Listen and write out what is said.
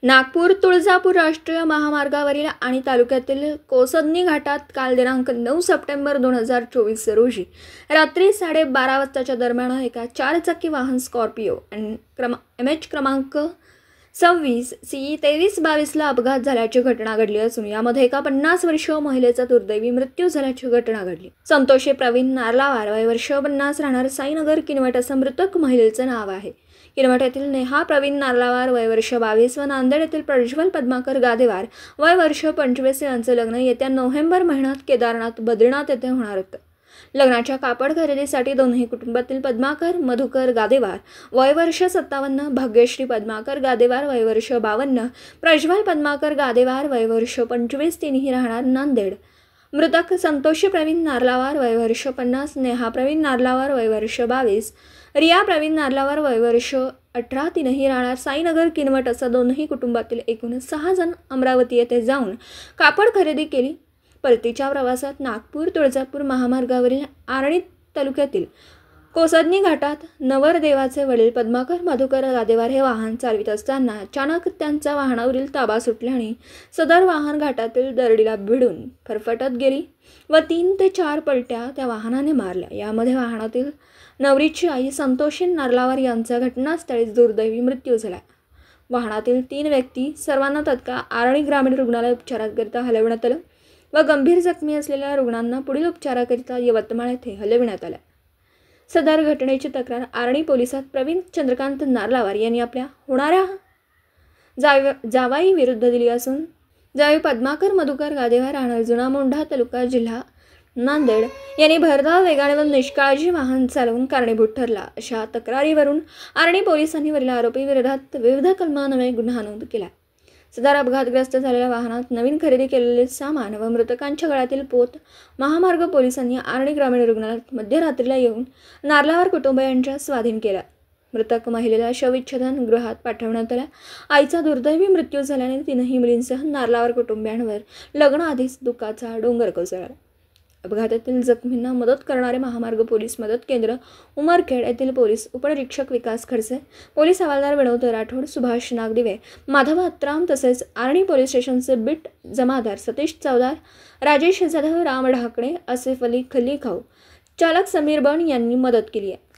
नागपूर तुळजापूर राष्ट्रीय महामार्गावरील आणि तालुक्यातील कोसदनी घाटात काल दिनांक 9 सप्टेंबर 2024 रोजी रात्री 12:30 वाजताच्या दरम्यान एका चारचाकी वाहन स्कॉर्पिओ MH क्रमांक 26 CE 2322ला अपघात झाल्याची घटना घडली असून यामध्ये एका 50 वर्षीय महिलेचा दुर्दैवी मृत्यू झाल्याची घटना घडली। संतोषी प्रवीण नार्लावार वय वर्ष 50 राहणार साईनगर किनवट असं मृतक महिलेचं नाव आहे। किनवट येथील नेहा प्रवीण नार्लावार वय वर्ष 22 व नांदेड येथील प्रज्वल पद्माकर गादेवार वय वर्ष 25 यांचं लग्न येत्या नोव्हेंबर महिन्यात केदारनाथ बद्रीनाथ येथे होणार होतं। लग्नाच्या कापड खरेदीसाठी दोन्ही कुटुंबातील पद्माकर मधुकर गादेवार वय वर्ष 57, भाग्यश्री पद्माकर गादेवार वय वर्ष 52, प्रज्वल पद्माकर गादेवार वय वर्ष 25 तिन्ही राहणार नांदेड। मृतक संतोषी प्रवीण नार्लावार वय वर्ष 50, नेहा प्रवीण नार्लावार वय वर्ष 22, रिया प्रवीण नार्लावार वय वर्ष 18 तिन्ही राहणार साईनगर किनवट असं दोन्ही कुटुंबातील एकूण 6 जण अमरावती येथे जाऊन कापड खरेदी केली। परतीच्या प्रवासात नागपूर तुळजापूर महामार्गावरील आर्णी तालुक्यातील कोसदनी घाटात नवरदेवाचे वडील पद्माकर मधुकर गादेवार हे वाहन चालवित असताना अचानक त्यांचा वाहनावरील ताबा सुटल्याने सदर वाहन घाटातील दरडीला भिडून फरफटत गेली व 3 ते 4 पलट्या त्या वाहनाने मारल्या। यामध्ये वाहनातील नवरीची आई संतोषी नार्लावार यांचा घटनास्थळीच दुर्दैवी मृत्यू झाला। वाहनातील 3 व्यक्ती सर्वांना तत्काळ आर्णी ग्रामीण रुग्णालय उपचाराकरिता हलविण्यात आलं व गंभीर जखमी असलेल्या रुग्णांना पुढील उपचाराकरिता यवतमाळ येथे हलविण्यात आलं। सदर घटनेची तक्रार आर्णी पोलिसात प्रवीण चंद्रकांत नार्लावार यांनी आपल्या होणाऱ्या जावाई विरुद्ध दिली असून जावई पद्माकर मधुकर गादेवार राहणार जुना मोंढा तालुका जिल्हा नांदेड यांनी भरधाव वेगाने व निष्काळजी वाहन चालवून कारणीभूत ठरला अशा तक्रारीवरून आर्णी पोलिसांनी वरील आरोपी विरोधात विविध कलमान्वये गुन्हा नोंद केला। सदर अपघातग्रस्त झालेल्या वाहनात नवीन खरेदी केलेले सामान व मृतकांच्या गळ्यातील पोत महामार्ग पोलिसांनी आर्णी ग्रामीण रुग्णालयात मध्यरात्रीला येऊन नार्लावार कुटुंबियांच्या स्वाधीन केला। मृतक महिलेला शवविच्छेदन गृहात पाठवण्यात आला। आईचा दुर्दैवी मृत्यू झाल्याने तीनही मुलींसह नार्लावार कुटुंबियांवर लग्नाआधीच दुःखाचा डोंगर कोसळला। अपघातातील जखमींना मदत करणारे महामार्ग पोलीस मदत केंद्र उमरखेड येथील पोलीस उपनिरीक्षक विकास खडसे, पोलीस हवालदार विनोद राठोड, सुभाष नागदिवे, माधव अत्राम तसेच आर्णी पोलीस स्टेशनचे बीट जमादार सतीश चौदार, राजेश जाधव, राम ढाकणे, आसिफ अली खलीखाऊ, चालक समीर बन यांनी मदत केली आहे।